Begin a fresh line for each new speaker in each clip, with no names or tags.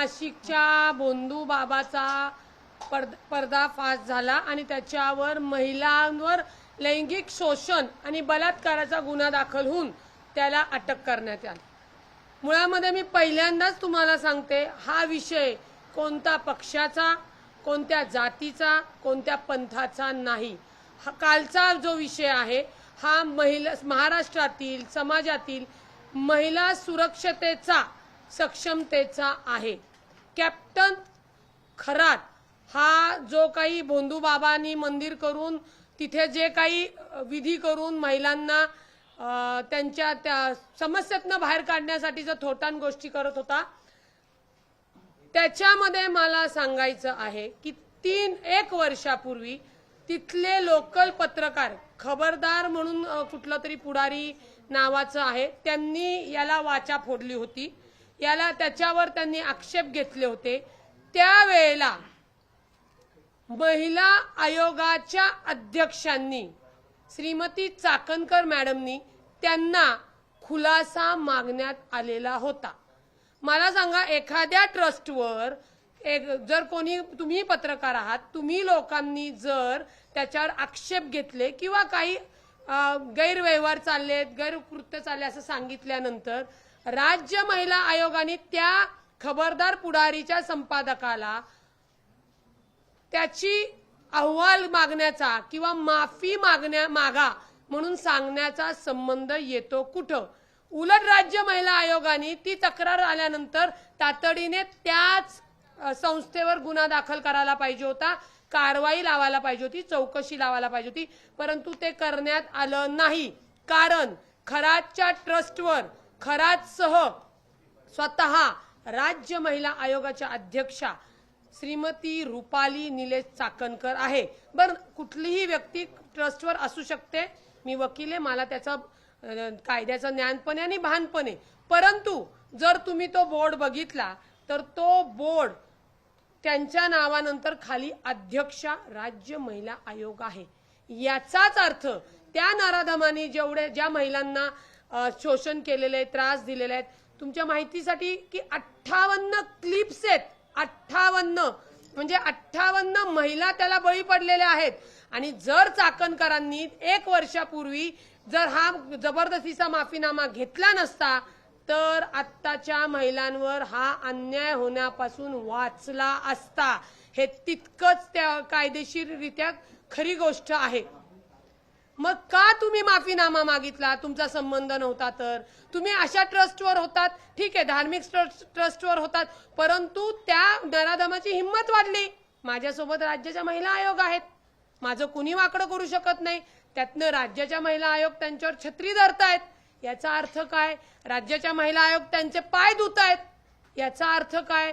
नाशिकच्या भोंदू बाबाचा पर्दाफाश झाला आणि त्याच्यावर महिलांवर लैंगिक शोषण आणि बलात्काराचा गुन्हा दाखल होऊन त्याला अटक करण्यात आली। मुळामध्ये मी पहिल्यांदाच तुम्हाला सांगते, हा विषय कोणत्या पक्षाचा, कोणत्या जातीचा, कोणत्या पंथाचा नाही। हा कालचा जो विषय आहे हा महाराष्ट्रातील समाजातील महिला सुरक्षतेचा, सक्षमतेचा आहे। कॅप्टन खरात हा जो काही भोंदू बाबांनी मंदिर करून तिथे जे काही विधी करून महिलांना त्यांच्या त्या समस्येतनं बाहेर काढण्यासाठी जो थोटान गोष्टी करत होता, त्याच्यामध्ये मला सांगायचं आहे की 1 वर्षापूर्वी तिथले लोकल पत्रकार, खबरदार म्हणून कुठलं तरी पुढारी नावाचं आहे, त्यांनी याला वाचा फोडली होती, त्याच्यावर त्यांनी आक्षेप घेतले होते। त्यावेळेला महिला आयोगाच्या अध्यक्षांनी श्रीमती चाकणकर मॅडमनी त्यांना खुलासा मागण्यात आलेला होता। मला सांगा, एखाद्या ट्रस्टवर जर कोणी, तुम्ही पत्रकार आहात, तुम्ही लोकांनी जर त्याच्यावर आक्षेप घेतले किंवा काही गैरव्यवहार चाललेत, गैरकृत्य चालले असं सांगितल्यानंतर राज्य महिला आयोगाने त्या खबरदार पुढारीच्या संपादकाला त्याची अहवाल मागण्याचा किंवा माफी मागा म्हणून सांगण्याचा संबंध येतो कुठं? उलट राज्य महिला आयोगाने ती तक्रार आल्यानंतर तातडीने त्याच संस्थेवर गुन्हा दाखल करायला पाहिजे होता, कारवाई लावायला पाहिजे होती, चौकशी लावायला पाहिजे होती, परंतु ते करण्यात आलं नाही। कारण खरातच्या ट्रस्टवर खरातसह स्वतः राज्य महिला आयोगाच्या अध्यक्षा श्रीमती रुपाली निलेश चाकणकर आहे। बरं, कुठलीही व्यक्ती ट्रस्टवर असू शकते, मी वकील आहे, मला त्याचा कायद्याचं ज्ञान पण आहे आणि भान पण आहे, परंतु जर तुम्ही तो बोर्ड बघितला तर तो बोर्ड त्यांच्या नावानंतर खाली अध्यक्षा राज्य महिला आयोग आहे। याचाच अर्थ त्या नराधमांनी ज्या महिलांना शोषण केलेले, त्रास दिलेले आहेत, तुमच्या माहितीसाठी की 58 क्लिप्स आहेत, 58 म्हणजे 58 महिला त्याला बळी पडलेल्या आहेत। आणि जर चाकणकरांनी 1 वर्षापूर्वी जर हा जबरदस्तीचा माफीनामा घेतला नसता तर आत्ताच्या महिलांवर हा अन्याय होण्यापासून वाचला असता। हे तितकंच त्या कायदेशीररित्या खरी गोष्ट आहे। मग का तुम्ही माफीनामा मागितला? तुमचा संबंध नव्हता तर तुम्ही अशा ट्रस्टवर होतात, ठीक आहे, धार्मिक ट्रस्टवर होतात, परंतु त्या नराधमाची हिंमत वाढली। माझ्यासोबत राज्याच्या महिला आयोग आहेत, माझं कुणी वाकडं करू शकत नाही, त्यातनं राज्याच्या महिला आयोग त्यांच्यावर छत्री धरतायत। याचा अर्थ काय? राज्याच्या महिला आयोग त्यांचे पाय धुतायत। याचा अर्थ काय?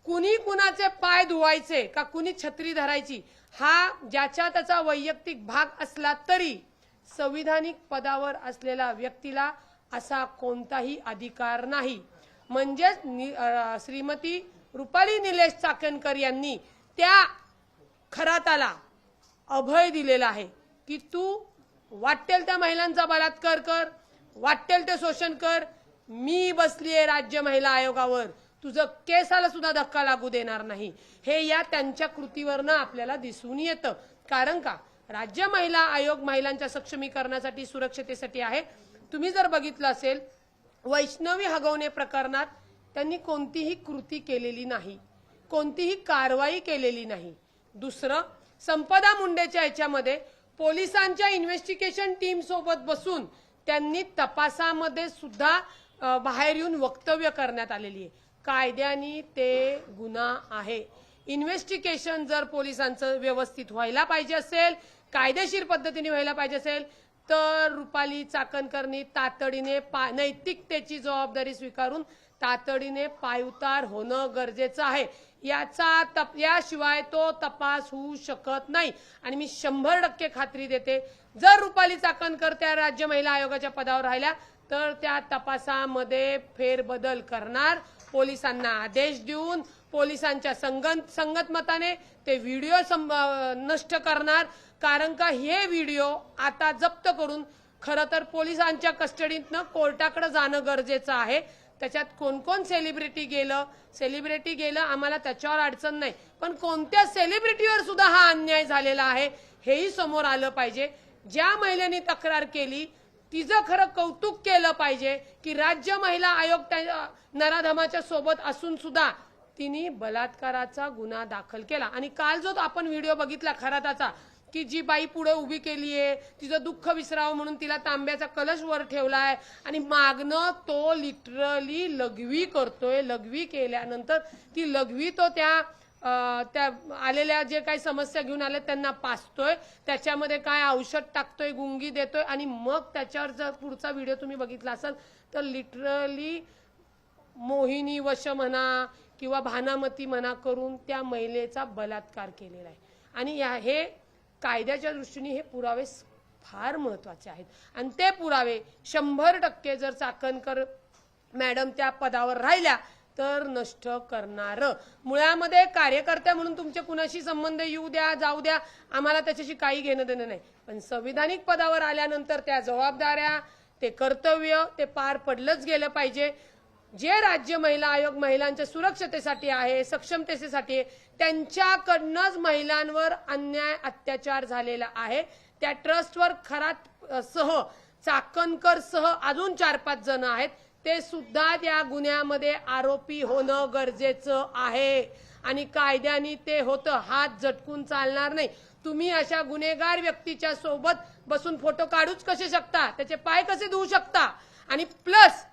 कुणी कुणाचे पाय धुवायचे का कुणी छत्री धरायची हा ज्याच्या त्याचा वैयक्तिक भाग असला तरी संविधानिक पदावर असलेल्या व्यक्तीला असा कोणताही अधिकार नाही। म्हणजेच श्रीमती रुपाली निलेश चाकणकर यांनी त्या खराताला अभय दिलेला आहे की तू वाटेल त्या महिलांचा बलात्कार कर, वाटेल ते शोषण कर, मी बसलीये राज्य महिला आयोगावर, तुझं केसाला सुद्धा धक्का लागू देणार नाही। हे या त्यांच्या कृतीवरनं आपल्याला दिसून येतं। कारण का? राज्य महिला आयोग महिलांच्या सक्षमीकरणासाठी, सुरक्षतेसाठी आहे। तुम्ही जर बघितलं असेल, वैष्णवी हगवणे प्रकरणात त्यांनी कोणतीही कृती केलेली नाही, कोणतीही कारवाई केलेली नाही। दुसरं, संपदा मुंडेच्या याच्यामध्ये पोलिसांच्या इन्व्हेस्टिगेशन टीम सोबत बसून त्यांनी तपासामध्ये सुद्धा बाहेर येऊन वक्तव्य करण्यात आलेली आहे। कायद्याने ते गुन्हा आहे। इन्व्हेस्टिगेशन जर पोलिसांचं व्यवस्थित व्हायला पाहिजे असेल, कायदेशीर पद्धतीने व्हायला पाहिजे असेल तर रुपाली चाकणकरनी तातडीने नैतिकतेची जबाबदारी स्वीकारून तातडीने पायउतार होणं गरजेचं आहे। याशिवाय तो तपास होऊ शकत नाही। आणि मी 100% खात्री देते, जर रुपाली चाकणकर त्या राज्य महिला आयोगाच्या पदावर राहिल्या तर त्या तपासामध्ये फेरबदल करणार, पोलिसांना आदेश देऊन पोलिसांच्या संगतमताने ते व्हिडिओ नष्ट करणार। कारण का हे व्हिडिओ आता जप्त करून खरं तर पोलिसांच्या कस्टडीतनं कोर्टाकडे जाणं गरजेचं आहे। त्याच्यात कोण कोण सेलिब्रिटी गेलं आम्हाला त्याच्यावर अडचण नाही, पण कोणत्या सेलिब्रिटीवर सुद्धा हा अन्याय झालेला आहे हेही समोर आलं पाहिजे। ज्या महिलेने तक्रार केली तिचं खरं कौतुक केलं पाहिजे की राज्य महिला आयोग त्या नराधमाच्या सोबत असून सुद्धा तिने बलात्काराचा गुन्हा दाखल केला। आणि काल जो आपण व्हिडिओ बघितला खराताचा की जी बाई पुढे उभी केलीये तिचं दुःख विसरावं म्हणून तिला तांब्याचा कलश वर ठेवलाय आणि मागणं तो लिटरली लघवी करतोय। लघवी केल्यानंतर ती लघवी तो त्या आलेल्या जे काही समस्या घेऊन आले त्यांना पाचतोय, त्याच्यामध्ये काय औषध टाकतोय, गुंगी देतोय आणि मग त्याच्यावर जर पुढचा व्हिडिओ तुम्ही बघितला असाल तर लिटरली मोहिनी वश म्हणा किंवा भानामती म्हणा करून त्या महिलेचा बलात्कार केलेला आहे। आणि हे कायद्याच्या दृष्टीने हे पुरावे फार महत्त्वाचे आहेत आणि ते पुरावे 100% जर चाकणकर मॅडम त्या पदावर राहिल्या तर नष्ट करणार। मुळामध्ये कार्यकर्त्या म्हणून तुमचे कुणाशी संबंध येऊ द्या जाऊ द्या आम्हाला त्याच्याशी काही घेणं देणं नाही, पण संविधानिक पदावर आल्यानंतर त्या जबाबदाऱ्या ते कर्तव्य ते पार पडलंच गेलं पाहिजे। जे राज्य महिला आयोग महिलांच्या सुरक्षतेसाठी आहे, सक्षमतेसाठी आहे, त्यांच्याकडनंच महिलांवर अन्याय अत्याचार झालेला आहे। त्या ट्रस्टवर खरात सह चाकणकर सह अजून 4-5 जण आहेत, ते सुद्धा त्या गुन्ह्यामध्ये आरोपी होणं गरजेचं आहे आणि कायद्याने ते होतं। हात झटकून चालणार नाही। तुम्ही अशा गुन्हेगार व्यक्तीच्या सोबत बसून फोटो काढूच कसे शकता, त्याचे पाय कसे धुवू शकता आणि प्लस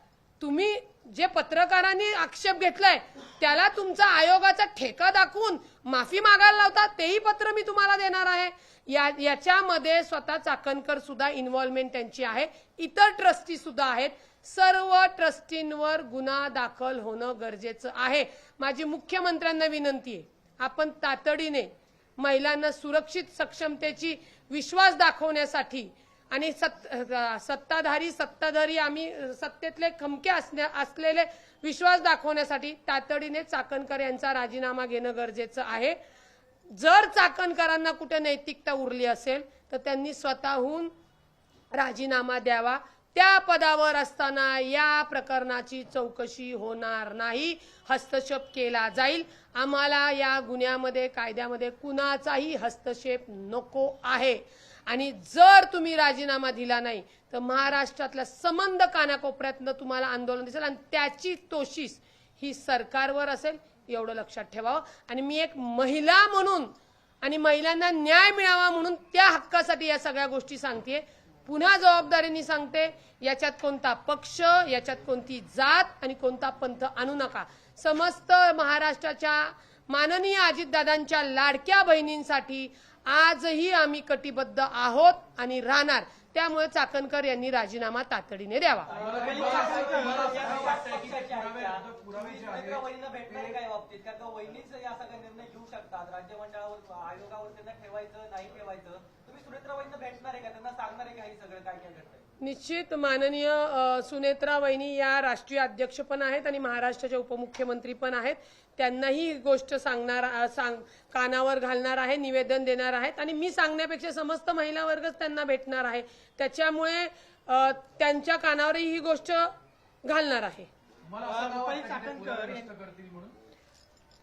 तुम्ही जे पत्रकारांनी आक्षेप घेतलाय त्याला तुमचा आयोगाचा ठेका दाखवून माफी मागायला लावता तेही पत्र मी तुम्हाला देणार आहे। याच्यामध्ये स्वतः चाकणकर सुद्धा इन्व्हॉल्वमेंट त्यांची आहे, इतर ट्रस्टी सुद्धा आहेत। सर्व ट्रस्टींवर गुन्हा दाखल होणं गरजेचं आहे। माझी मुख्यमंत्र्यांना विनंती आहे, आपण तातडीने महिलांना सुरक्षित सक्षमतेची विश्वास दाखवण्यासाठी आणि सत्ताधारी आम्ही सत्तेतले खमके असलेले विश्वास दाखवण्यासाठी तातडीने चाकणकर यांचा राजीनामा घेणं गरजेचं आहे। जर चाकणकरांना कुठे नैतिकता उरली असेल तर त्यांनी स्वतःहून राजीनामा द्यावा। त्या पदावर असताना या प्रकरणाची चौकशी होणार नाही, हस्तक्षेप केला जाईल। आम्हाला या गुन्ह्यामध्ये कायद्यामध्ये कुणाचाही हस्तक्षेप नको आहे आणि जर तुम्ही राजीनामा दिला नाही तर महाराष्ट्रातल्या संबंध कानाकोपऱ्यातनं तुम्हाला आंदोलन दिसेल आणि त्याची तोशीस ही सरकारवर असेल, एवढं लक्षात ठेवावं। आणि मी एक महिला म्हणून आणि महिलांना न्याय मिळावा म्हणून त्या हक्कासाठी या सगळ्या गोष्टी सांगते। पुन्हा जबाबदारीने सांगते, याच्यात कोणता पक्ष, याच्यात कोणती जात आणि कोणता पंथ आणू नका। समस्त महाराष्ट्राच्या माननीय अजितदादांच्या लाडक्या बहिणींसाठी आजही आम्ही कटिबद्ध आहोत आणि राहणार। त्यामुळे चाकणकर यांनी राजीनामा तातडीने द्यावा। निश्चित माननीय सुनेत्रा वहिनी या राष्ट्रीय अध्यक्ष पण आहेत आणि महाराष्ट्राचे उपमुख्यमंत्री पण आहेत। त्यांनाही ही गोष्ट कानावर घालणार आहे, निवेदन देणार आहेत आणि मी सांगण्यापेक्षा समस्त महिला वर्गच त्यांना भेटणार आहे। त्याच्यामुळे त्यांच्या कानावरही ही गोष्ट घालणार आहे।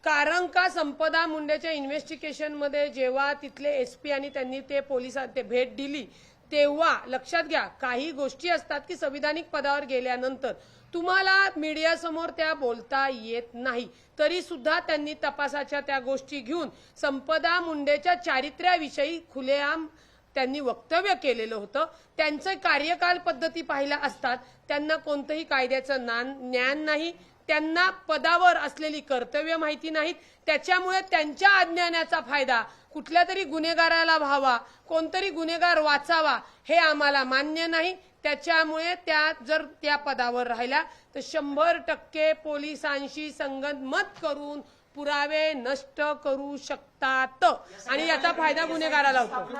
कारण का संपदा मुंडेच्या इन्व्हेस्टिगेशन मध्ये जेव्हा तिथले एसपी आणि त्यांनी ते पोलिसांना भेट दिली तेव्हा लक्षात घ्या, काही गोष्टी असतात की संविधानिक पदावर गेल्यानंतर तुम्हाला मीडिया समोर त्या बोलता येत नाही, तरी सुद्धा त्यांनी तपासाच्या त्या गोष्टी घेऊन संपदा मुंडेच्या चारित्र्याविषयी खुलेआम त्यांनी वक्तव्य केलेलं होतं। त्यांचे कार्यकाल पद्धती पाहिला असतात त्यांना कोणतंही कायद्याचं ज्ञान नाही, त्यांना पदावर असलेली कर्तव्य माहिती नाहीत। त्याच्यामुळे त्यांच्या अज्ञानाचा फायदा कुठल्या तरी गुन्हेगाराला व्हावा, कोणतरी गुन्हेगार वाचावा हे आम्हाला मान्य नाही। त्याच्यामुळे जर त्या पदावर राहिल्या तर 100% पोलिसांशी संगनमत करून पुरावे नष्ट करू शकतात आणि याचा फायदा गुन्हेगाराला होतो।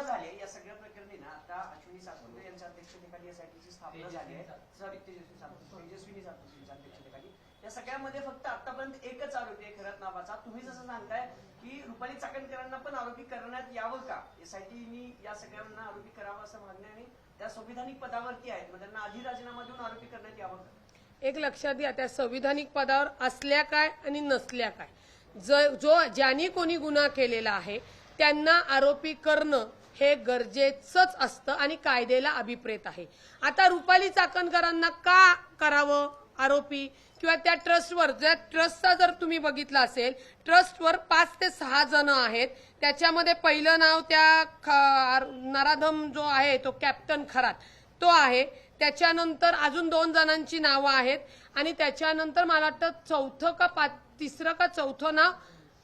या सगळ्यामध्ये फक्त आतापर्यंत एकच आरोपी आहे खरत नावाचा। तुम्ही जसं सांगताय की रुपाली चाकणकरांना पण आरोपी करण्यात यावं का, एसआयटीनी या सगळ्यांना आरोपी करावं असं मागणं आणि त्या संविधानिक पदावरती आहेत, मग त्यांना आधी राजीनामा देऊन आरोपी करण्यात यावं का?
एक लक्षात घ्या, त्या संविधानिक पदावर असल्या काय आणि नसल्या काय, ज्यांनी कोणी गुन्हा केलेला आहे त्यांना आरोपी करणं हे गरजेचंच असतं आणि कायद्याला अभिप्रेत आहे. आता रुपाली चाकणकरांना का करावं आरोपी, किंवा त्या ट्रस्टवर, ज्या ट्रस्टचा जर तुम्ही बघितला असेल, ट्रस्टवर 5 ते 6 जण आहेत. त्याच्यामध्ये पहिलं नाव त्या नराधम जो आहे तो कॅप्टन खरात तो आहे. त्याच्यानंतर अजून 2 जणांची नावं आहेत आणि त्याच्यानंतर मला वाटतं तिसरं का चौथं नाव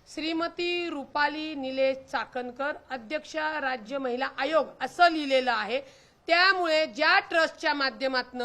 श्रीमती रुपाली निलेश चाकणकर, अध्यक्षा राज्य महिला आयोग असं लिहिलेलं आहे. त्यामुळे ज्या ट्रस्टच्या माध्यमातून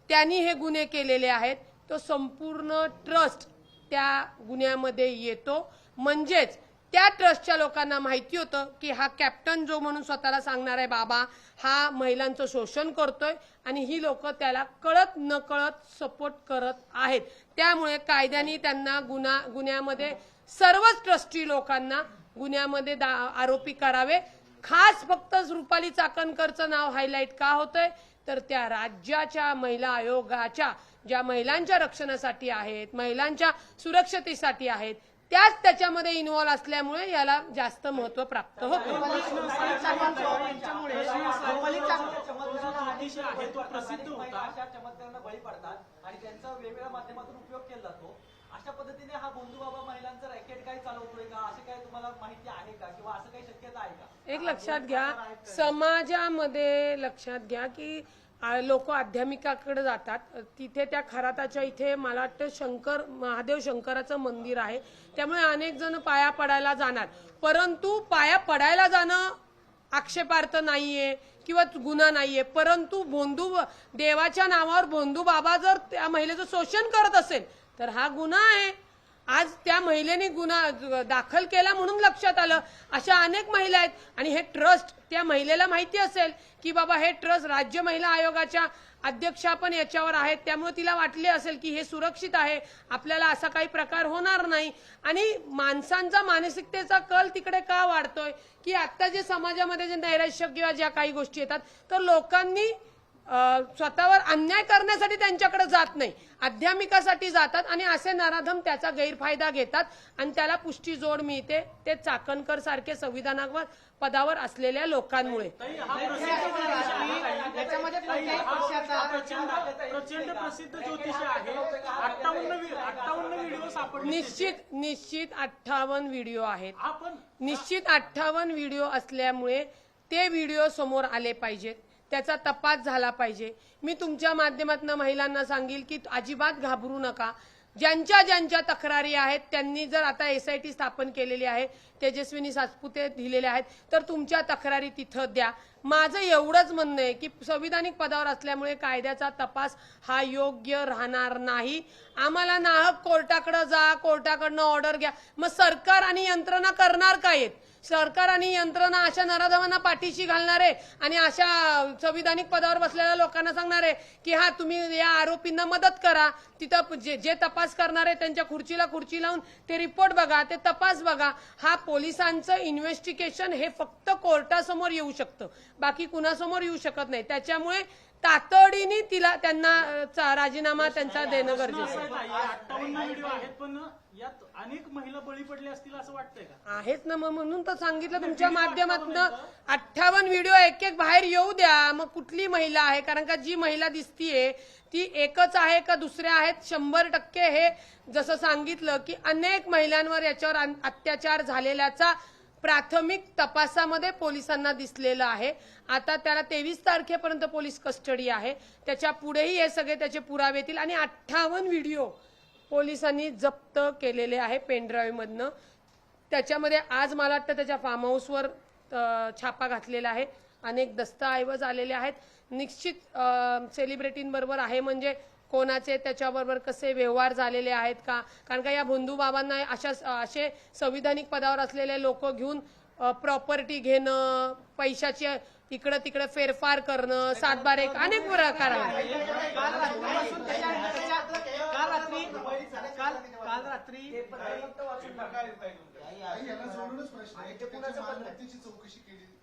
त्यांनी हे गुन्हे केलेले आहेत तो संपूर्ण ट्रस्ट त्या गुन्ह्यामध्ये येतो. म्हणजेच त्या ट्रस्टच्या लोकांना माहिती होतं की हा कॅप्टन जो म्हणून स्वतःला सांगणार आहे बाबा, हा महिलांचं शोषण करतोय आणि ही लोक त्याला कळत नकळत सपोर्ट करत आहेत. त्यामुळे कायद्याने त्यांना गुन्ह्यामध्ये सर्वच ट्रस्टी लोकांना गुन्ह्यामध्ये आरोपी करावे. खास फक्त रुपाली चाकणकरचं नाव हायलाइट का होतंय, तर त्या राज्याच्या महिला आयोगाच्या ज्या महिलांच्या रक्षणासाठी आहेत, महिलांच्या सुरक्षतेसाठी आहेत, त्याच त्याच्यामध्ये इन्व्हॉल्व असल्यामुळे याला जास्त महत्व प्राप्त होतं.
प्रसिद्ध होता,
चमत्कारांना बळी पडतात आणि त्यांचा वेगवेगळ्या माध्यमातून उपयोग केला जातो. अशा पद्धतीने हा बंधुबाबा महिलांचा रॅकेट काय चालवतोय का, असं काही तुम्हाला माहिती आहे का, किंवा असं काही शक्यता आहे का?
एक लक्षात घ्या, समाजामध्ये लक्षात घ्या की लोक आध्यात्मिकाकडे जातात. तिथे त्या खराताच्या इथे मला वाटतं महादेव शंकराचं मंदिर आहे. त्यामुळे अनेक जण पाया पडायला जाणार, परंतु पाया पडायला जाणं आक्षेपार्थ नाहीये किंवा गुन्हा नाहीये. परंतु देवाच्या नावावर भोंदू बाबा जर त्या महिलेचं शोषण करत असेल तर हा गुन्हा आहे. आज त्या महिलेने गुन्हा दाखल केला म्हणून लक्षात आलं. अशा अनेक महिला आहेत आणि हे ट्रस्ट, त्या महिलेला माहिती असेल की बाबा हे ट्रस्ट राज्य महिला आयोगाच्या अध्यक्षा पण याच्यावर आहेत, त्यामुळे तिला वाटले असेल की हे सुरक्षित आहे, आपल्याला असा काही प्रकार होणार नाही. आणि माणसांचा मानसिकतेचा कल तिकडे का वाढतोय की आता जे समाजामध्ये जे नैराश्य किंवा ज्या काही गोष्टी येतात तर लोकांनी स्वतःवर अन्याय करण्यासाठी त्यांच्याकडे जात नाही, आध्यात्मिकासाठी जातात आणि असे नराधम त्याचा गैरफायदा घेतात आणि त्याला पुष्टी जोड मिळते ते चाकणकर सारखे संविधानावर पदावर असलेल्या लोकांमुळे.
प्रचंड प्रसिद्ध ज्योतिषी आहे. 58 व्हिडिओ सापडले.
निश्चित 58 व्हिडिओ आहेत. निश्चित 58 व्हिडिओ असल्यामुळे ते व्हिडिओ समोर आले पाहिजेत, त्याचा तपास झाला पाहिजे. मी तुमच्या माध्यमातून महिलांना सांगेल की अजिबात घाबरू नका. ज्यांच्या तक्रारी आहेत त्यांनी जर आता SIT स्थापन केलेली आहे, तेजस्विनी सातपुते दिलेले आहेत, तर तुमच्या तक्रारी तिथं द्या. माझं एवढंच म्हणणं आहे की संविधानिक पदावर असल्यामुळे कायद्याचा तपास हा योग्य राहणार नाही. आम्हाला नाहक कोर्टाकडे जा, कोर्टाकडनं ऑर्डर घ्या. मग सरकार आणि यंत्रणा करणार काय आहेत? सरकार आणि यंत्रणा अशा नराधमांना पाठीशी घालणार आहे आणि अशा संविधानिक पदावर बसलेल्या लोकांना सांगणार आहे की हा तुम्ही या आरोपींना मदत करा. तिथं जे तपास करणार आहे त्यांच्या खुर्चीला खुर्ची लावून ते रिपोर्ट बघा, ते तपास बघा. हा पोलिसांचं इन्व्हेस्टिगेशन हे फक्त कोर्टासमोर येऊ शकतं, बाकी कुणासमोर येऊ शकत नाही. त्याच्यामुळे तातडीने त्यांना राजीनामा त्यांचा देणं गरजेचं आहे.
58 व्हिडिओ आहेत पण यात अनेक महिला बळी पडले असतील असं वाटतंय का?
आहेत ना, मग म्हणून तर सांगितलं तुमच्या माध्यमातून 58 व्हिडिओ एक बाहेर येऊ द्या. मग कुठली महिला आहे, कारण का जी महिला दिसतीये ती एकच आहे का दुसऱ्या आहेत? 100% हे जसं सांगितलं की अनेक महिलांवर याच्यावर अत्याचार झालेल्याचा प्राथमिक तपासामध्ये पोलिसांना दिसलेलं आहे. आता त्याला 23 तारखेपर्यंत पोलीस कस्टडी आहे. त्याच्या पुढेही हे सगळे त्याचे पुरावे येतील आणि 58 व्हिडिओ पोलिसांनी जप्त केलेले आहे पेनड्राईव्ह मधनं. त्याच्यामध्ये आज मला वाटतं त्याच्या फार्म हाऊसवर छापा घातलेला आहे, अनेक दस्तऐवज आलेले आहेत. निश्चित सेलिब्रिटींबरोबर आहे, म्हणजे कोणाचे त्याच्याबरोबर कसे व्यवहार झालेले आहेत का, कारण का या बंधू बाबांना असे संविधानिक पदावर असलेले लोक घेऊन प्रॉपर्टी घेणं, पैशाची इकडे तिकडे फेरफार करणं, 7/1 अनेक प्रकार आहेत.
काल रात्री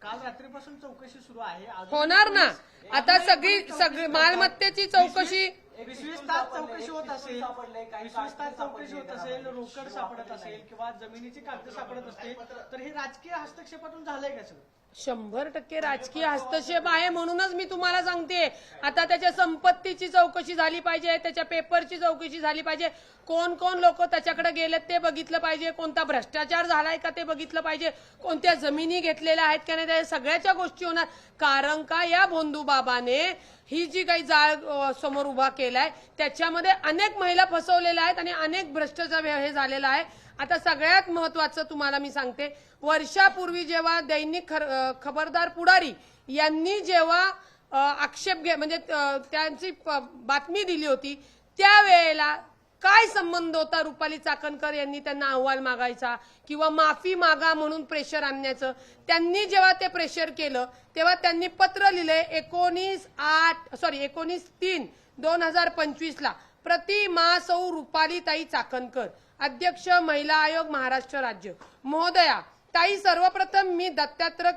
काल रात्रीपासून चौकशी सुरू आहे.
होणार ना आता सगळी मालमत्तेची चौकशी
25 तास चौकशी होत असेल, 25 तास चौकशी होत असेल, रोकड सापडत असेल किंवा जमिनीची कागद सापडत असतील, तर हे राजकीय हस्तक्षेपातून झालंय का सगळं?
100% राजकीय हस्तक्षेप आहे. म्हणूनच मी तुम्हाला सांगते, आता त्याच्या संपत्तीची चौकशी झाली पाहिजे, त्याच्या पेपरची चौकशी झाली पाहिजे, कोण कोण लोक त्याच्याकडे गेलेत ते बघितलं पाहिजे, कोणता भ्रष्टाचार झालाय का ते बघितलं पाहिजे, कोणत्या जमिनी घेतलेल्या आहेत का नाही, त्या सगळ्याच्या गोष्टी होणार. कारण का या भोंदू बाबाने ही जी काही जाळ समोर उभा केलाय त्याच्यामध्ये अनेक महिला फसवलेल्या आहेत आणि अनेक भ्रष्टाचार हे झालेला आहे. आता सगळ्यात महत्वाचं तुम्हाला मी सांगते, वर्षापूर्वी जेव्हा दैनिक खबरदार पुढारी यांनी जेव्हा आक्षेप म्हणजे त्यांची बातमी दिली होती, त्यावेळेला काय संबंध होता रुपाली चाकणकर यांनी त्यांना अहवाल मागायचा किंवा माफी मागा म्हणून प्रेशर आणण्याचं? त्यांनी जेव्हा ते प्रेशर केलं तेव्हा त्यांनी पत्र लिहिले 19/3/2025 ला प्रति मा सौ रुपालीताई चाकणकर, अध्यक्ष महिला आयोग महाराष्ट्र राज्य. महोदया ताई, सर्वप्रथम मी दत्तात्रय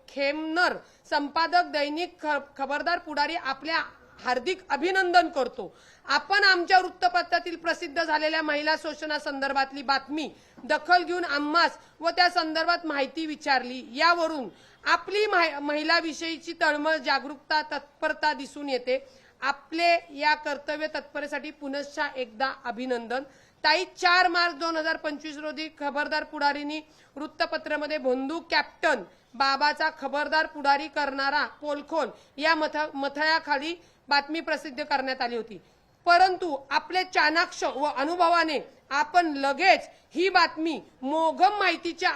खेमनर, संपादक दैनिक खबरदार पुढारी, आपल्या हार्दिक अभिनंदन करतो. आपण आमच्या वृत्तपत्रातील प्रसिद्ध झालेल्या महिला शोषणासंदर्भातली बातमी दखल घेऊन आम्हास व त्या संदर्भात माहिती विचारली. यावरून आपली महिलाविषयीची तळमळ, जागरूकता, तत्परता दिसून येते. आपले या कर्तव्य तत्परतेसाठी पुनश्च एकदा अभिनंदन. ताई, 4 मार्च 2025 रोजी खबरदार पुढारीनी वृत्तपत्रामध्ये भोंदू कॅप्टन बाबाचा खबरदार पुढारी करणारा पोलखोल या मथळ्याखाली बातमी प्रसिद्ध करण्यात आली होती. परंतु आपले चाणाक्ष व अनुभवाने आपण लगेच ही बातमी मोघम माहितीच्या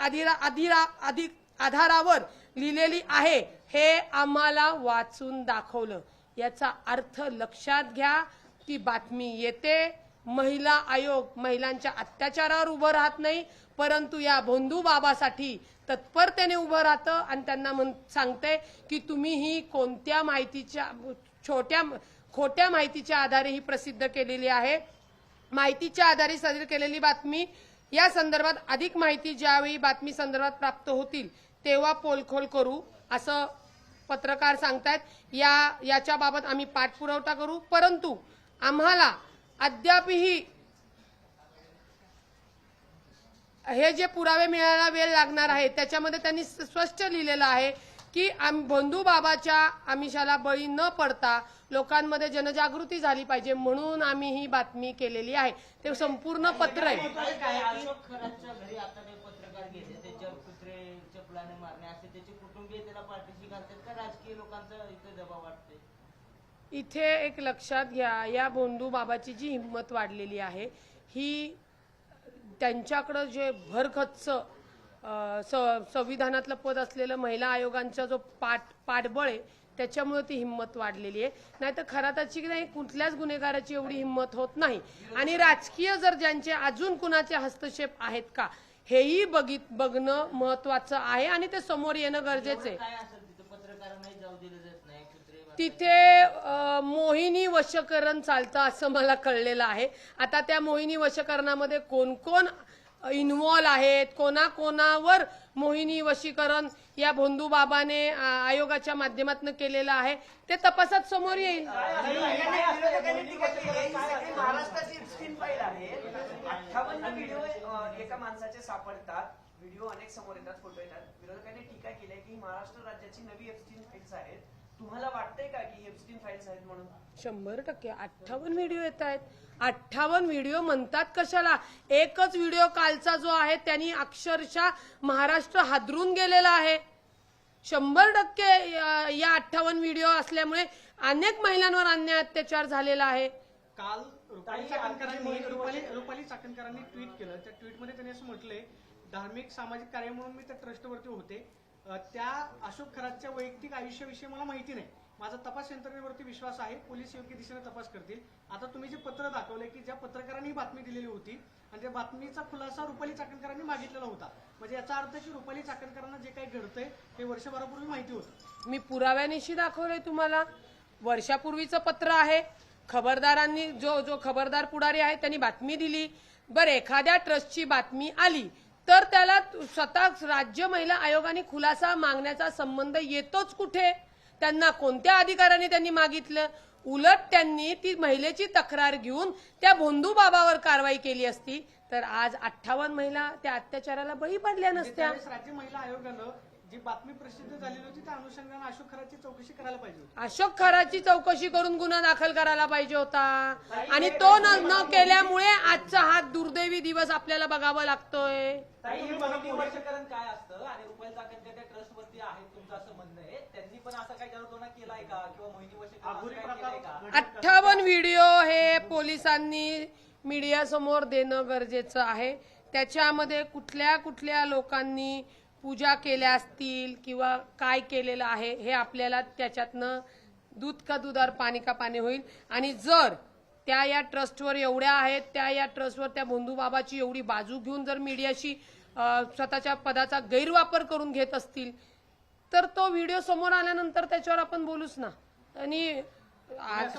आधारावर लिहिलेली आहे हे आम्हाला वाचून दाखवलं. याचा अर्थ लक्षात घ्या, ती बातमी येते, महिला आयोग महिलांच्या अत्याचारावर उभं राहत नाही, परंतु या भोंदू बाबासाठी तत्परतेने उभं राहतं आणि त्यांना सांगते की तुम्ही ही कोणत्या माहितीच्या खोट्या माहितीच्या आधारे ही प्रसिद्ध केलेली आहे. माहितीच्या आधारे सादर केलेली बातमी, या संदर्भात अधिक माहिती ज्यावेळी बातमी संदर्भात प्राप्त होतील तेव्हा पोलखोल करू असं पत्रकार सांगतायत. याच्या बाबत आम्ही पाठपुरावा करू, परंतु आम्हाला अद्यापही हे जे पुरावे मिळायला वेळ लागणार आहे. त्याच्यामध्ये त्यांनी स्पष्ट लिहिलेलं आहे की भोंदू बाबाच्या आमिषाला बळी न पडता लोकांमध्ये जनजागृती झाली पाहिजे म्हणून आम्ही ही बातमी केलेली आहे. ते संपूर्ण पत्र आहे.
अशोक खरातच्या घरी आता ते पत्रकार गेले, त्याच्यावर कुत्रे चपलाने मारणे असे त्याचे कुटुंबीय त्याला पाठीशी घालतात का? राजकीय लोकांचा इथे दबाव वाटते.
इथे एक लक्षात घ्या, या भोंदू बाबाची जी हिंमत वाढलेली आहे ही त्यांच्याकडे जे भरगच्च संविधानातलं पद असलेलं महिला आयोगांचा जो पाठबळ आहे त्याच्यामुळे ती हिंमत वाढलेली आहे. नाहीतर खराताची नाही कुठल्याच गुन्हेगाराची एवढी हिंमत होत नाही. आणि राजकीय जर ज्यांचे अजून कुणाचे हस्तक्षेप आहेत का हेही बघणं महत्वाचं आहे आणि ते समोर येणं गरजेचं आहे.
काय असेल तिथे पत्रकारांनाही जाऊ दिलं जात नाही, कुत्रे
तिथे मोहिनी वशकरण चालतं असं मला कळलेलं आहे. आता त्या मोहिनी वशकरणामध्ये कोण कोण इन्व्हॉल्व आहेत, कोणाकोणावर मोहिनी वशीकरण या भोंदू बाबाने आयोगाच्या माध्यमातून केलेलं आहे ते तपासात समोर येईल.
महाराष्ट्राची स्क्रीन फाईल आहे. 58 व्हिडिओ एका माणसाचे सापडतात, व्हिडिओ अनेक समोर येतात, फोटो येतात. विरोधकांनी टीका केली आहे की महाराष्ट्र राज्याची नवी एप्स्टीन फाईल्स आहेत. तुम्हाला वाटतंय का की एप्स्टीन फाईल्स आहेत म्हणून?
100% 58 व्हिडिओ येत आहेत. 58 व्हिडिओ म्हणतात कशाला? एकच व्हिडिओ कालचा जो आहे त्यांनी अक्षरशः महाराष्ट्र हादरून गेलेला आहे. 100% या 58 व्हिडिओ असल्यामुळे अनेक महिलांवर अन्याय अत्याचार झालेला आहे.
काल रुपाली चाकणकरांनी ट्विट केलं. त्या ट्विटमध्ये त्यांनी असं म्हटलंय, धार्मिक सामाजिक कार्य म्हणून मी त्या ट्रस्टवरती होते. त्या अशोक खरातच्या वैयक्तिक आयुष्याविषयी मला माहिती नाही. माझा तपास यंत्रणेवरती विश्वास आहे, पोलीस योग्य दिशेने तपास करतील. आता तुम्ही जे पत्र दाखवले की ज्या पत्रकारांनी ही बातमी दिलेली होती आणि त्या बातमीचा खुलासा रुपाली चाकणकरांनी मागितलेला होता, म्हणजे याचा अर्थ की रुपाली चाकणकरांना जे काही घडतंय ते वर्षभरापूर्वी माहिती होतं.
मी पुराव्यानिशी दाखवलंय तुम्हाला. वर्षापूर्वीचं पत्र आहे. खबरदारांनी जो खबरदार पुढारी आहे त्यांनी बातमी दिली. बरं, एखाद्या ट्रस्टची बातमी आली तर त्याला स्वतः राज्य महिला आयोगाने खुलासा मागण्याचा संबंध येतोच कुठे? त्यांना कोणत्या अधिकाराने त्यांनी मागितलं? उलट त्यांनी ती महिलेची तक्रार घेऊन त्या भोंदू बाबावर कारवाई केली असती तर आज 58 महिला त्या अत्याचाराला बळी पडल्या नसत्या.
त्यावेळेस राज्य महिला आयोगानं जी बातमी प्रसिद्ध झालेली होती त्या अनुषंगाने अशोक खराची चौकशी करायला पाहिजे होती.
अशोक खराची चौकशी करून गुन्हा दाखल करायला पाहिजे होता आणि तो न केल्यामुळे आजचा हा दुर्दैवी दिवस आपल्याला बघावा लागतोय.
मोहिनी वर्षकरण काय असतं आणि रुपये चाकणच्या त्या ट्रस्ट वरती आहे तुमचं असं म्हणणं आहे, त्यांनी पण असा काही जादूटोणा केलाय का किंवा मोहिनी वर्षकरण केलाय का?
58 व्हिडिओ हे पोलिसांनी मीडिया समोर देणं गरजेचं आहे. त्याच्यामध्ये कुठल्या कुठल्या लोकांनी पूजा केल्या असतील किंवा काय केलेलं आहे हे आपल्याला त्याच्यातनं दूध का दुधार पाणी का पाणी होईल. आणि जर त्या या ट्रस्टवर एवढ्या आहेत, त्या या ट्रस्टवर त्या भोंदू बाबाची एवढी बाजू घेऊन जर मीडियाशी स्वतःच्या पदाचा गैरवापर करून घेत असतील तर तो व्हिडिओ समोर आल्यानंतर त्याच्यावर आपण बोलूच ना. आणि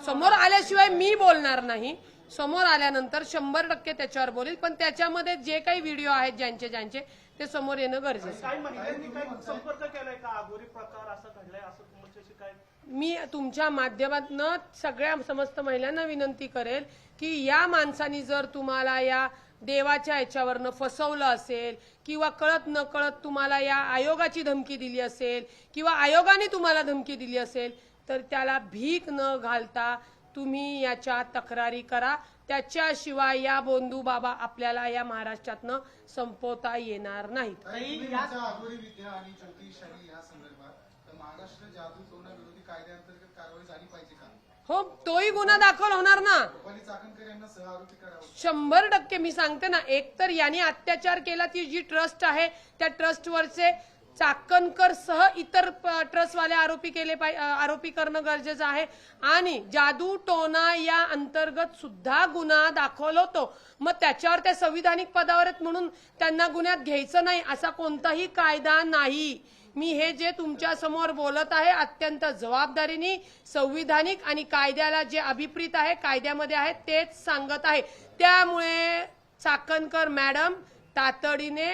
समोर आल्याशिवाय मी बोलणार नाही. समोर आल्यानंतर 100% त्याच्यावर बोलेल. पण त्याच्यामध्ये जे काही व्हिडिओ आहेत ज्यांचे ते समोर येणं गरजेचं आहे.
काही महिलांनी काही संपर्क केलाय का? अघोरी प्रकार असं घडलाय असं तुमच्याशी काय?
मी तुमच्या माध्यमातून सगळ्या समस्त महिलांना विनंती करेल की या माणसानी जर तुम्हाला या देवाच्या याच्यावरनं फसवलं असेल किंवा कळत न कळत तुम्हाला या आयोगाची धमकी दिली असेल किंवा आयोगाने तुम्हाला धमकी दिली असेल तर त्याला भीक न घालता तुम्ही याच्या तक्रारी करा. त्याच्याशिवाय या बोंदू बाबा आपल्याला या महाराष्ट्रातनं संपवता येणार नाहीत.
अघोरी विद्या आणि ज्योतिषाही या संदर्भात महाराष्ट्र जादू टोना विरोधी कायद्याअंतर्गत कारवाई झाली पाहिजे का?
हो, तोही गुन्हा दाखल होणार ना.
रुपाली चाकणकर यांना सहआरोपी करावं.
100% मी सांगते ना. एकतर यांनी अत्याचार केला, ती जी ट्रस्ट आहे त्या ट्रस्टवरचे चाकणकर सह इतर ट्रस्टवाले आरोपी करणं गरजेचं आहे. आणि जादू टोना या अंतर्गत सुद्धा गुन्हा दाखल होतो. मग त्याच्यावर त्या संविधानिक पदावर आहेत म्हणून त्यांना गुन्ह्यात घ्यायचं नाही असा कोणताही कायदा नाही. मी हे जे तुमच्या समोर बोलत आहे अत्यंत जबाबदारीने संविधानिक आणि कायद्याला जे अभिप्रेत आहे कायद्यामध्ये आहे तेच सांगत आहे. त्यामुळे चाकणकर मॅडम तातडीने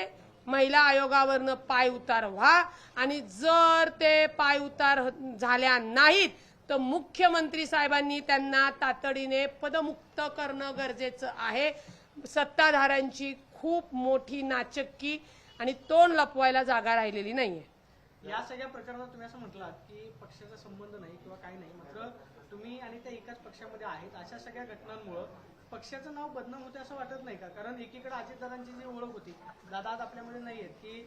महिला आयोगावरनं पाय उतार व्हा आणि जर ते पाय उतार झाल्या नाहीत तर मुख्यमंत्री साहेबांनी त्यांना तातडीने पदमुक्त करणं गरजेचं आहे. सत्ताधाऱ्यांची खूप मोठी नाचक्की आणि तोंड लपवायला जागा राहिलेली नाहीये.
या सगळ्या प्रकरणात तुम्ही असं म्हटलात की पक्षाचा संबंध नाही किंवा काही नाही, मात्र तुम्ही आणि त्या एकाच पक्षामध्ये आहेत. अशा सगळ्या घटनांमुळे पक्षाचं नाव बदनाम होते असं वाटत नाही का? कारण एकीकडे अजितदादांची जी ओळख होती, दादा आज आपल्यामध्ये नाहीयेत, की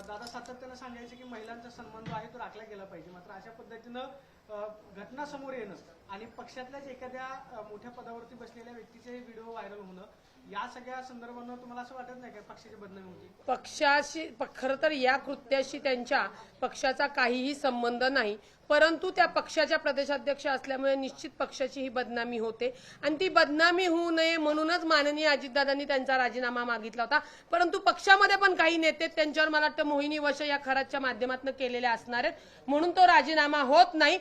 दादा सातत्यानं सांगायचे की महिलांचा सन्मान जो आहे तो राखला गेला पाहिजे. मात्र अशा पद्धतीनं घटना समोर येणं आणि पक्षातल्याच एखाद्या मोठ्या पदावरती बसलेल्या व्यक्तीचे व्हिडिओ व्हायरल होणं या सगळ्या संदर्भानं तुम्हाला असं वाटत नाही का पक्षाची बदनामी होती?
पक्षाशी खरं तर या कृत्याशी त्यांच्या पक्षाचा काहीही संबंध नाही. परंतु त्या पक्षाच्या प्रदेशाध्यक्ष असल्यामुळे निश्चित पक्षाची ही बदनामी होते आणि ती बदनामी होऊ नये म्हणूनच माननीय अजितदादांनी त्यांचा राजीनामा मागितला होता. परंतु पक्षामध्ये पण काही नेते त्यांच्यावर मला वाटतं मोहिनी वश या खराच्या माध्यमातून केलेल्या असणार आहेत म्हणून तो राजीनामा होत नाही.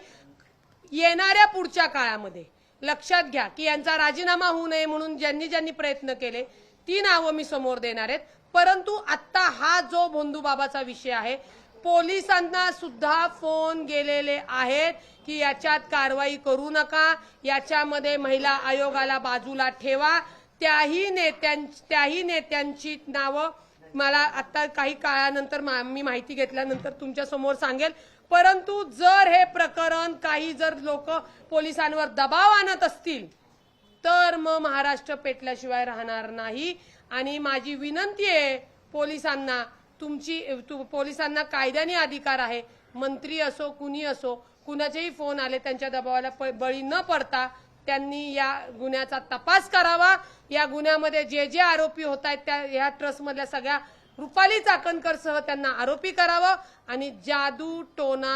येणाऱ्या पुढच्या काळामध्ये लक्षात घ्या की यांचा राजीनामा होऊ नये म्हणून ज्यांनी प्रयत्न केले ती नावं मी समोर देणार आहेत. परंतु आता हा जो भोंदू बाबाचा विषय आहे पोलिसांना सुद्धा फोन गेलेले आहेत की याच्यात कारवाई करू नका, याच्यामध्ये महिला आयोगाला बाजूला ठेवा. त्याही नेत्यांची नावं मला आता काही काळानंतर मी माहिती घेतल्यानंतर तुमच्या समोर सांगेल. परंतु जर हे प्रकरण काही जर लोक पोलिसांवर दबाव आणत असतील तर मग महाराष्ट्र पेटल्याशिवाय राहणार नाही. आणि माझी विनंती आहे पोलिसांना, पोलिसांना कायद्याने अधिकार आहे. मंत्री असो कुणी असो कुणाचेही फोन आले त्यांच्या दबावाला बळी न पडता त्यांनी या गुन्ह्याचा तपास करावा. या गुन्ह्यामध्ये जे आरोपी होत आहेत त्या या ट्रस्टमधल्या सगळ्या रुपाली चाकणकर सह त्यांना आरोपी करावं आणि जादू टोना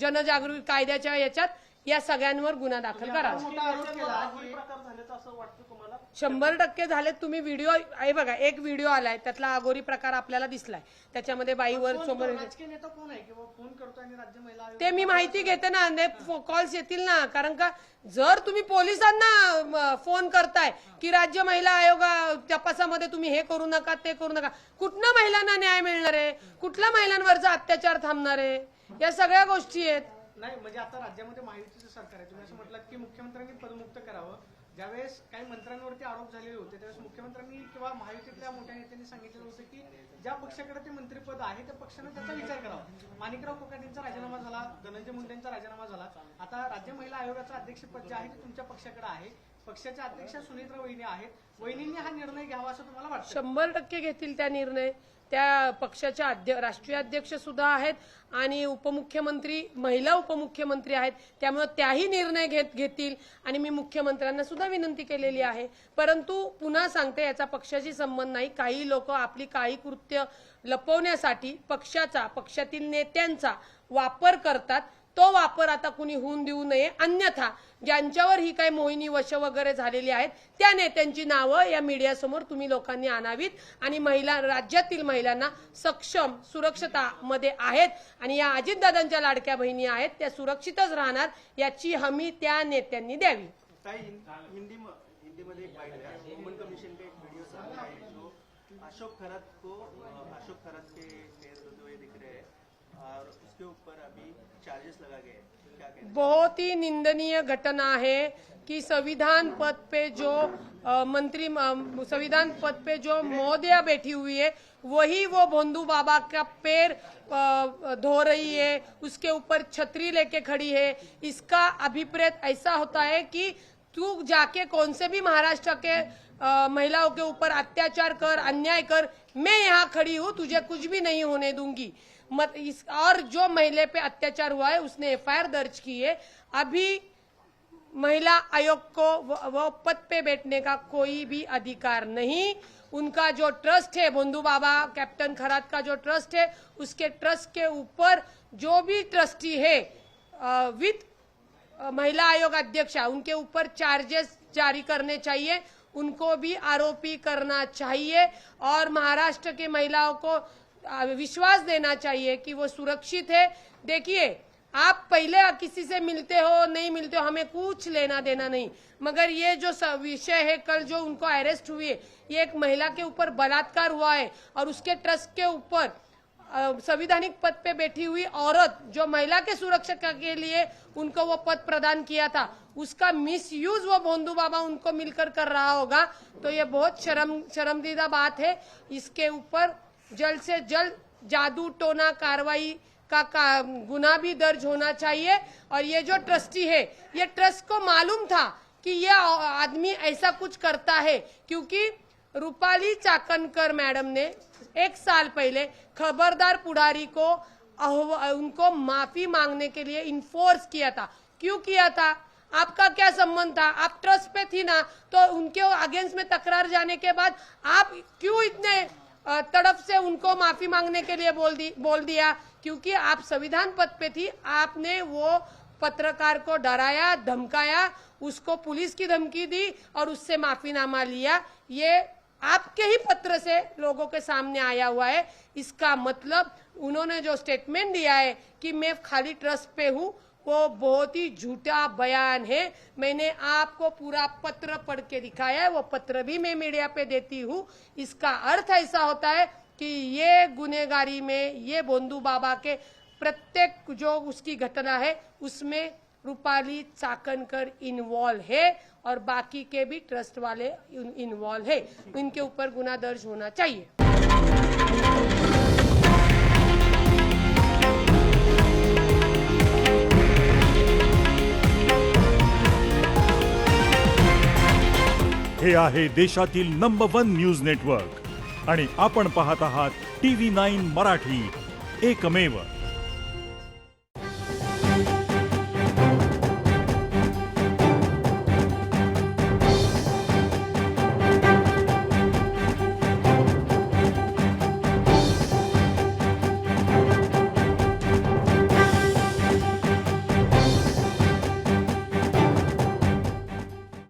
जनजागृती कायद्याच्या याच्यात या सगळ्यांवर गुन्हा दाखल करावा.
प्रकार झाल्याचं असं वाटतं तुम्हाला?
100% झाले. तुम्ही व्हिडिओ आहे बघा, एक व्हिडिओ आलाय त्यातला अघोरी प्रकार आपल्याला दिसलाय. त्याच्यामध्ये बाईवर समोर
राजकीय नेता कोण आहे किंवा फोन करतोय आणि राज्य महिला आयोग
ते मी माहिती घेते ना, कॉल्स येतील ना. कारण का जर तुम्ही पोलिसांना फोन करताय की राज्य महिला आयोग तपासामध्ये तुम्ही हे करू नका ते करू नका, कुठल्या महिलांना न्याय मिळणार आहे? कुठल्या महिलांवरचा अत्याचार थांबणार आहे? या सगळ्या गोष्टी आहेत.
नाही म्हणजे आता राज्यामध्ये महायुतीचं सरकार आहे. तुम्ही असं म्हटलं की मुख्यमंत्र्यांनी पदमुक्त करावं. ज्यावेळेस काही मंत्र्यांवरती आरोप झालेले होते त्यावेळेस मुख्यमंत्र्यांनी किंवा महायुतीतल्या मोठ्या नेत्यांनी सांगितलेलं होतं की ज्या पक्षाकडे ते मंत्रिपद आहे त्या पक्षाने त्याचा विचार करावा. माणिकराव कोकाटेंचा राजीनामा झाला, धनंजय मुंडेंचा राजीनामा झाला. आता राज्य महिला आयोगाचं अध्यक्षपद जे आहे ते तुमच्या पक्षाकडे आहे. पक्षाच्या अध्यक्षा सुनेत्रा वहिनी आहेत. वहिनींनी हा निर्णय घ्यावा असं तुम्हाला वाटतं?
100% घेतील त्या निर्णय. त्या पक्षाच्या राष्ट्रीय अध्यक्ष सुद्धा आहेत आणि उपमुख्यमंत्री, महिला उपमुख्यमंत्री आहेत. त्यामुळे त्याही निर्णय घेतील आणि मी मुख्यमंत्र्यांना सुद्धा विनंती केलेली आहे. परंतु पुन्हा सांगते, याचा पक्षाशी संबंध नाही. काही लोक आपली काही कृत्य लपवण्यासाठी पक्षातील नेत्यांचा वापर करतात. तो वापर आता कुणी होऊन देऊ नये. अन्यथा ज्यांच्यावर ही काही मोहिनी वश वगैरे झालेली आहेत त्या नेत्यांची नावं या मीडियासमोर तुम्ही लोकांनी आणावीत आणि राज्यातील महिलांना सक्षम सुरक्षिततामध्ये आहेत आणि या अजितदादांच्या लाडक्या बहिणी आहेत त्या सुरक्षितच राहणार याची हमी त्या नेत्यांनी द्यावी.
हिंदी में एक बाइट है, वुमेन कमीशन का एक वीडियो सामने है जो अशोक खरत के नेतृत्व में दिख रहे हैं और उसके ऊपर अभी चार्जेस लगा गए हैं. क्या कहते हैं?
बहुत ही निंदनीय घटना है कि संविधान पद पे जो संविधान पद पे जो महोदया बैठी हुई है वही वो भोंदू बाबा का पैर धो रही है, उसके ऊपर छतरी लेके खड़ी है. इसका अभिप्रेत ऐसा होता है कि तू जाके कौन से भी महाराष्ट्र के महिलाओं के ऊपर अत्याचार कर, अन्याय कर, मैं यहाँ खड़ी हूँ, तुझे कुछ भी नहीं होने दूंगी. और जो महिला पे अत्याचार हुआ है उसने FIR दर्ज की है. अभी महिला आयोग को वो पद पे बैठने का कोई भी अधिकार नहीं. उनका जो ट्रस्ट है, भोंदू बाबा कैप्टन खरात का जो ट्रस्ट है, उसके ट्रस्ट के ऊपर जो भी ट्रस्टी है विद महिला आयोग अध्यक्षा, उनके ऊपर चार्जेस जारी करने चाहिए. उनको भी आरोपी करना चाहिए और महाराष्ट्र की महिलाओं को विश्वास देना चाहिए कि वो सुरक्षित है. देखिए, आप पहले किसी से मिलते हो नहीं मिलते हो हमें कुछ लेना देना नहीं, मगर ये जो विषय है, कल जो उनको अरेस्ट हुई है, ये एक महिला के ऊपर बलात्कार हुआ है और उसके ट्रस्ट के ऊपर संवैधानिक पद पे बैठी हुई औरत जो महिला के सुरक्षा के लिए उनको वो पद प्रदान किया था, उसका मिसयूज वो भोंदू बाबा उनको मिलकर कर रहा होगा. तो ये बहुत शर्मदीदा बात है. इसके ऊपर जल्द से जल्द जादू टोना कार्रवाई का गुना भी दर्ज होना चाहिए. और ये जो ट्रस्टी है, ये ट्रस्ट को मालूम था कि ये आदमी ऐसा कुछ करता है, क्योंकि रूपाली चाकणकर मैडम ने 1 साल पहले खबरदार पुढारी को उनको माफी मांगने के लिए इन्फोर्स किया था. क्यों किया था? आपका क्या संबंध था? आप ट्रस्ट पे थी ना, तो उनके अगेंस्ट में तकरार जाने के बाद आप क्यों इतने तड़प से उनको माफी मांगने के लिए बोल दिया? क्योंकि आप संविधान पद पे थी. आपने वो पत्रकार को डराया, धमकाया, उसको पुलिस की धमकी दी और उससे माफीनामा लिया. ये आपके ही पत्र से लोगों के सामने आया हुआ है. इसका मतलब उन्होंने जो स्टेटमेंट दिया है कि मैं खाली ट्रस्ट पे हूँ, वो बहुत ही झूठा बयान है. मैंने आपको पूरा पत्र पढ़ के दिखाया है, वो पत्र भी मैं मीडिया पे देती हूँ. इसका अर्थ ऐसा होता है कि ये गुनहगारी में ये भोंदू बाबा के प्रत्येक जो उसकी घटना है उसमें रूपाली चाकणकर इन्वॉल्व है और बाकी के भी ट्रस्ट वाले इन्वॉल्व है. इनके ऊपर गुना दर्ज होना चाहिए.
हे आहे देशातील नंबर 1 न्यूज नेटवर्क आणि आपण पाहत आहात TV9 मराठी, एकमेव.